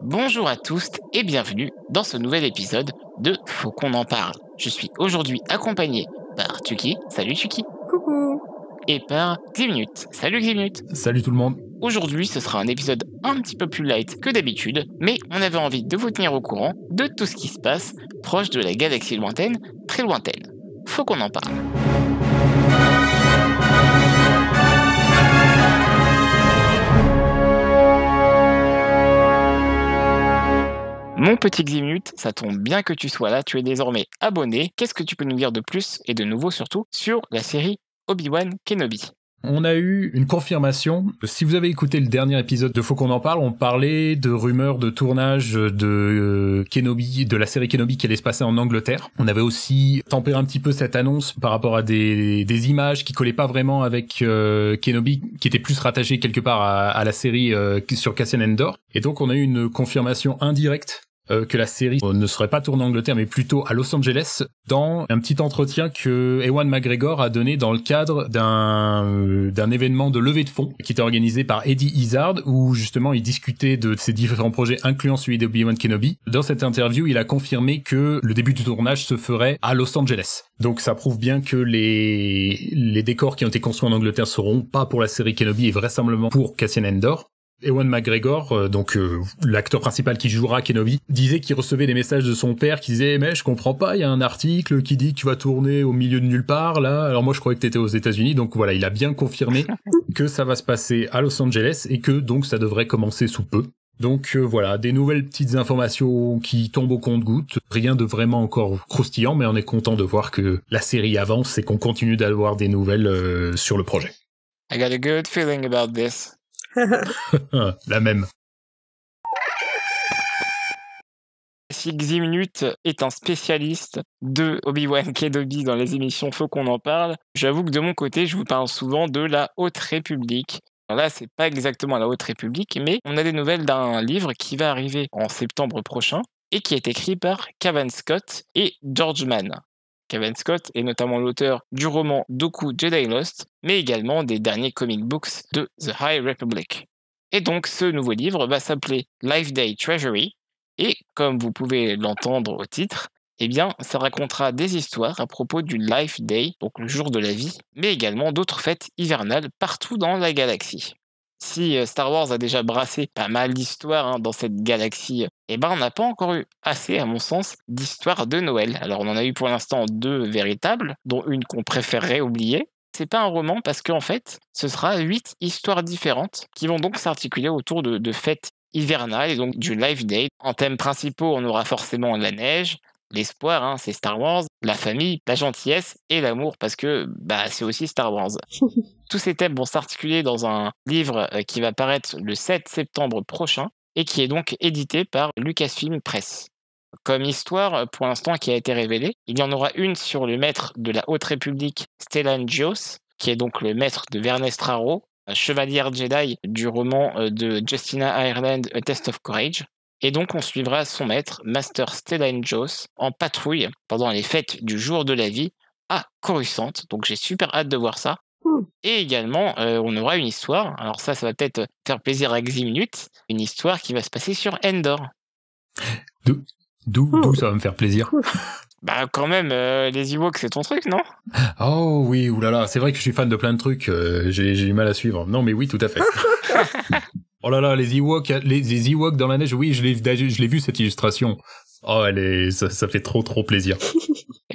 Bonjour à tous et bienvenue dans ce nouvel épisode de Faut qu'on en parle. Je suis aujourd'hui accompagné par Tuki, salut Tuki, Coucou. et par Ximnut, salut Ximnut. Salut tout le monde. Aujourd'hui ce sera un épisode un petit peu plus light que d'habitude, mais on avait envie de vous tenir au courant de tout ce qui se passe proche de la galaxie lointaine, très lointaine. Faut qu'on en parle. Mon petit Ximnut, ça tombe bien que tu sois là, tu es désormais abonné. Qu'est-ce que tu peux nous dire de plus et de nouveau surtout sur la série Obi-Wan Kenobi? On a eu une confirmation. Si vous avez écouté le dernier épisode de Faut qu'on en parle, on parlait de rumeurs de tournage de Kenobi, de la série Kenobi qui allait se passer en Angleterre. On avait aussi tempéré un petit peu cette annonce par rapport à des images qui collaient pas vraiment avec Kenobi, qui était plus rattaché quelque part à la série sur Cassian Andor. Et donc on a eu une confirmation indirecte que la série ne serait pas tournée en Angleterre mais plutôt à Los Angeles dans un petit entretien que Ewan McGregor a donné dans le cadre d'un événement de levée de fonds qui était organisé par Eddie Izzard où justement il discutait de ses différents projets incluant celui d'Obi-Wan Kenobi. Dans cette interview, il a confirmé que le début du tournage se ferait à Los Angeles. Donc ça prouve bien que les décors qui ont été construits en Angleterre seront pas pour la série Kenobi et vraisemblablement pour Cassian Andor. Ewan McGregor, l'acteur principal qui jouera Kenobi, disait qu'il recevait des messages de son père qui disait mais je comprends pas, il y a un article qui dit que tu vas tourner au milieu de nulle part là, alors moi je croyais que t'étais aux États-Unis. Donc voilà, il a bien confirmé que ça va se passer à Los Angeles et que donc ça devrait commencer sous peu. Donc voilà, des nouvelles petites informations qui tombent au compte-gouttes, rien de vraiment encore croustillant, mais on est content de voir que la série avance et qu'on continue d'avoir des nouvelles sur le projet. I got a good feeling about this. La même. Si Ximnut est un spécialiste de Obi-Wan Kenobi dans les émissions Faut qu'on en parle, j'avoue que de mon côté, je vous parle souvent de la Haute République. Alors là, c'est pas exactement la Haute République, mais on a des nouvelles d'un livre qui va arriver en septembre prochain et qui est écrit par Cavan Scott et George Mann. Cavan Scott est notamment l'auteur du roman Dooku Jedi Lost, mais également des derniers comic books de The High Republic. Et donc, ce nouveau livre va s'appeler Life Day Treasury, et comme vous pouvez l'entendre au titre, eh bien, ça racontera des histoires à propos du Life Day, donc le jour de la vie, mais également d'autres fêtes hivernales partout dans la galaxie. Si Star Wars a déjà brassé pas mal d'histoires dans cette galaxie, eh ben on n'a pas encore eu assez, à mon sens, d'histoires de Noël. Alors on en a eu pour l'instant 2 véritables, dont une qu'on préférerait oublier. C'est pas un roman parce qu'en fait, ce sera 8 histoires différentes qui vont donc s'articuler autour de fêtes hivernales et donc du Life Day. En thèmes principaux, on aura forcément la neige, l'espoir, c'est Star Wars, la famille, la gentillesse et l'amour parce que c'est aussi Star Wars. Tous ces thèmes vont s'articuler dans un livre qui va paraître le 7 septembre prochain et qui est donc édité par Lucasfilm Press. Comme histoire, pour l'instant, qui a été révélée, il y en aura une sur le maître de la Haute République, Stellan Gios, qui est donc le maître de Vernest Raro, chevalière Jedi du roman de Justina Ireland, A Test of Courage. Et donc on suivra son maître, Master Stellan Gios, en patrouille pendant les fêtes du jour de la vie à Coruscant. Donc j'ai super hâte de voir ça. Et également, on aura une histoire, alors ça va peut-être faire plaisir à Ximnut, une histoire qui va se passer sur Endor. D'où ça va me faire plaisir. Quand même, les Ewoks, c'est ton truc, non? Oh oui, oulala, c'est vrai que je suis fan de plein de trucs, j'ai du mal à suivre. Non mais oui, tout à fait. Oh là là, les Ewoks dans la neige, oui, je l'ai vu cette illustration. Oh, ça fait trop plaisir.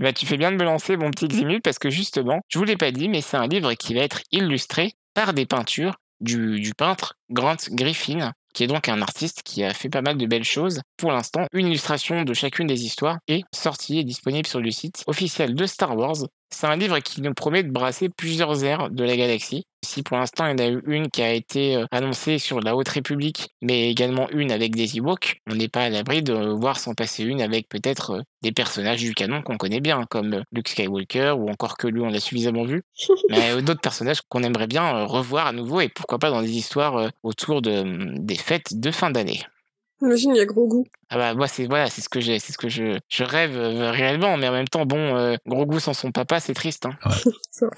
Et tu fais bien de me lancer, mon petit Ximnut, parce que justement, je vous l'ai pas dit, mais c'est un livre qui va être illustré par des peintures du peintre Grant Griffin, qui est donc un artiste qui a fait pas mal de belles choses. Pour l'instant, une illustration de chacune des histoires est sortie et disponible sur le site officiel de Star Wars. C'est un livre qui nous promet de brasser plusieurs ères de la galaxie. Si pour l'instant il y en a eu une qui a été annoncée sur la Haute République, mais également une avec des Ewoks, on n'est pas à l'abri de voir s'en passer une avec peut-être des personnages du canon qu'on connaît bien, comme Luke Skywalker, ou encore que lui on l'a suffisamment vu, mais d'autres personnages qu'on aimerait bien revoir à nouveau, et pourquoi pas dans des histoires autour des fêtes de fin d'année. Imagine, il y a Grogu. Moi c'est ce que je rêve réellement, mais en même temps Grogu sans son papa c'est triste. Ouais. C'est vrai.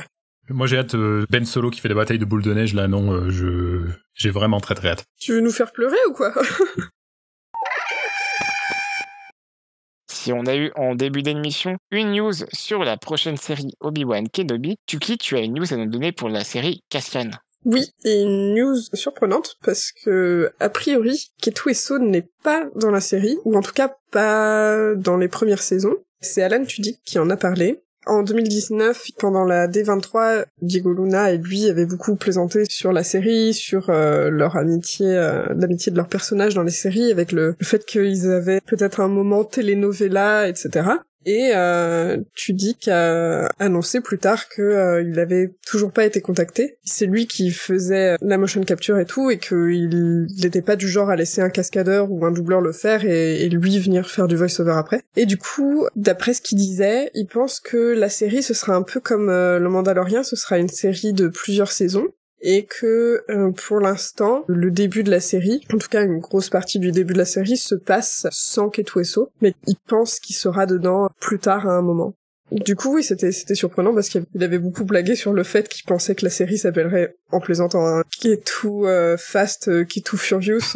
Moi j'ai hâte, Ben Solo qui fait la bataille de boule de neige là, non, j'ai vraiment très hâte. Tu veux nous faire pleurer ou quoi? Si on a eu en début d'émission une news sur la prochaine série Obi-Wan Kenobi, Tuki, tu as une news à nous donner pour la série Cassian. Oui, et une news surprenante, parce que, a priori, Kettu Eso n'est pas dans la série, ou en tout cas pas dans les premières saisons. C'est Alan Tudyk qui en a parlé. En 2019, pendant la D23, Diego Luna et lui avaient beaucoup plaisanté sur la série, sur leur amitié, l'amitié de leurs personnages dans les séries, avec le fait qu'ils avaient peut-être un moment telenovela, etc. Et Tudyk a annoncé plus tard que il avait toujours pas été contacté. C'est lui qui faisait la motion capture et tout, et qu'il n'était pas du genre à laisser un cascadeur ou un doubleur le faire et lui venir faire du voice-over après. Et du coup, d'après ce qu'il disait, il pense que la série, ce sera un peu comme Le Mandalorian, ce sera une série de plusieurs saisons. Et que pour l'instant, le début de la série, en tout cas une grosse partie du début de la série, se passe sans Kettu Eso, mais il pense qu'il sera dedans plus tard à un moment. Du coup, oui, c'était surprenant parce qu'il avait beaucoup blagué sur le fait qu'il pensait que la série s'appellerait, en plaisantant, hein, Kettu Fast, Kettu Furious,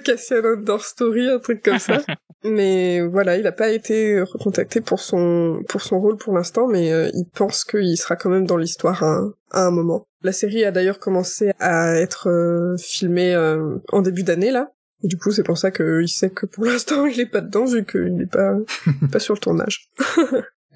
Cassian Outdoor Story, un truc comme ça. Mais voilà, il a pas été recontacté pour son rôle pour l'instant, mais il pense qu'il sera quand même dans l'histoire à un moment. La série a d'ailleurs commencé à être filmée en début d'année, là. Et du coup, c'est pour ça qu'il sait que pour l'instant, il est pas dedans, vu qu'il n'est pas sur le tournage.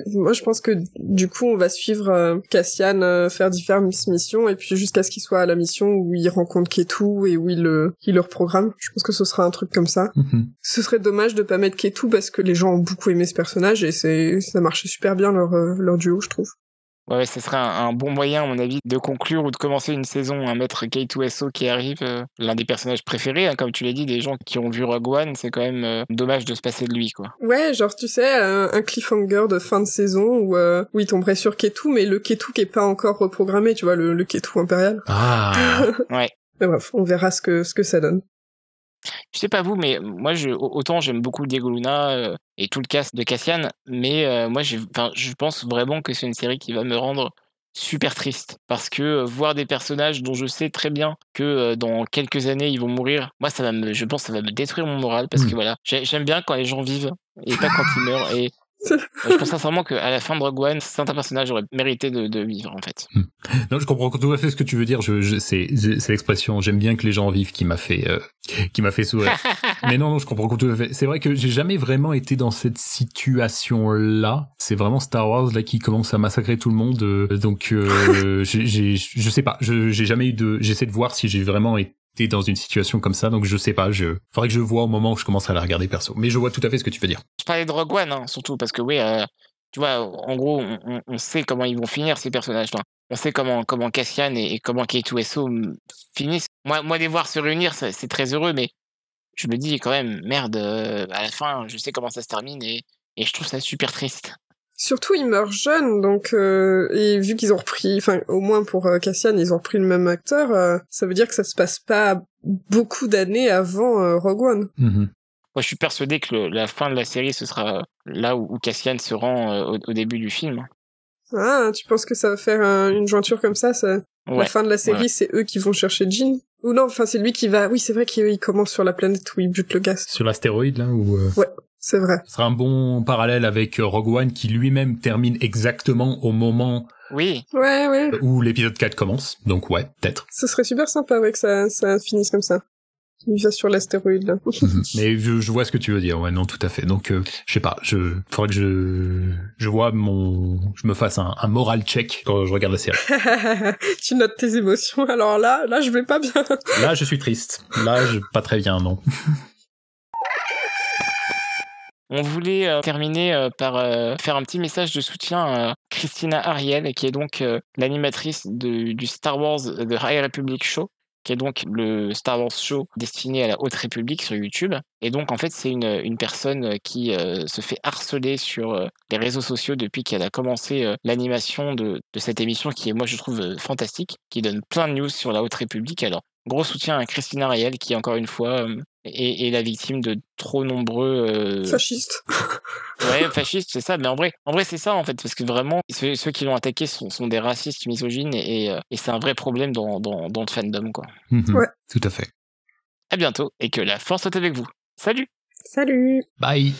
Moi, je pense que du coup, on va suivre Cassian faire différentes missions, et puis jusqu'à ce qu'il soit à la mission où il rencontre Kettu et où il le reprogramme. Je pense que ce sera un truc comme ça. Ce serait dommage de pas mettre Kettu parce que les gens ont beaucoup aimé ce personnage et ça marchait super bien leur duo, je trouve. Ouais, ce serait un bon moyen, à mon avis, de conclure ou de commencer une saison, à mettre Kettu Eso qui arrive, l'un des personnages préférés, hein, comme tu l'as dit, des gens qui ont vu Rogue One, c'est quand même dommage de se passer de lui, quoi. Ouais, genre, tu sais, un cliffhanger de fin de saison où il tomberait sur Kettu, mais le Kettu qui est pas encore reprogrammé, tu vois, le Kettu impérial. Ah. Ouais. Mais bref, on verra ce que ça donne. Je sais pas vous, mais moi, autant j'aime beaucoup Diego Luna et tout le cast de Cassian, mais moi, je pense vraiment que c'est une série qui va me rendre super triste. Parce que voir des personnages dont je sais très bien que dans quelques années, ils vont mourir, moi, je pense que ça va me détruire mon moral. Parce que voilà, j'aime bien quand les gens vivent et pas quand ils meurent. Et je pense sincèrement qu'à la fin de Rogue One, certains personnages auraient mérité de vivre, en fait. Non, je comprends tout à fait ce que tu veux dire. C'est l'expression j'aime bien que les gens vivent qui m'a fait sourire. Mais non, je comprends tout à fait. C'est vrai que j'ai jamais vraiment été dans cette situation-là. C'est vraiment Star Wars là qui commence à massacrer tout le monde. Donc je sais pas. J'ai jamais eu j'essaie de voir si j'ai vraiment été dans une situation comme ça, donc je sais pas, faudrait que je vois au moment où je commence à la regarder perso. Mais je vois tout à fait ce que tu veux dire. Je parlais de Rogue One, hein, surtout, parce que oui, tu vois, en gros, on sait comment ils vont finir, ces personnages. Enfin, on sait comment Cassian et comment Kettu Eso finissent. Moi, les voir se réunir, c'est très heureux, mais je me dis quand même, merde, à la fin, je sais comment ça se termine, et je trouve ça super triste. Surtout, il meurt jeune, donc et vu qu'ils ont repris, enfin au moins pour Cassian, ils ont repris le même acteur, ça veut dire que ça se passe pas beaucoup d'années avant Rogue One. Moi, je suis persuadé que la fin de la série, ce sera là où Cassian se rend au début du film. Ah, tu penses que ça va faire une jointure comme ça Ouais, la fin de la série, ouais. c'est eux qui vont chercher Jean? Ou non, enfin c'est lui qui va... Oui, c'est vrai qu'il commence sur la planète où il bute le gaz. Sur l'astéroïde là où. Ouais. C'est vrai. Ce sera un bon parallèle avec Rogue One qui lui-même termine exactement au moment Oui. Ouais. où l'épisode 4 commence. Donc ouais, peut-être. Ce serait super sympa que ça finisse comme ça. Il va sur l'astéroïde là. Mais je vois ce que tu veux dire. Ouais, non, tout à fait. Donc je sais pas, faudrait que je vois je me fasse un moral check quand je regarde la série. Tu notes tes émotions. Alors là je vais pas bien. Là, je suis triste. Là, pas très bien, non. On voulait terminer par faire un petit message de soutien à Christina Ariel, qui est donc l'animatrice du Star Wars The High Republic Show, qui est donc le Star Wars Show destiné à la Haute République sur YouTube. Et donc, en fait, c'est une personne qui se fait harceler sur les réseaux sociaux depuis qu'elle a commencé l'animation de cette émission qui est, moi, je trouve fantastique, qui donne plein de news sur la Haute République. Alors, gros soutien à Christina Ariel, qui, encore une fois, est la victime de trop nombreux... Fascistes. Ouais, fascistes, c'est ça. Mais en vrai, c'est ça, en fait. Parce que vraiment, ceux qui l'ont attaqué sont des racistes misogynes et c'est un vrai problème dans le fandom, quoi. Ouais. Tout à fait. À bientôt et que la force soit avec vous. Salut! Salut. Bye.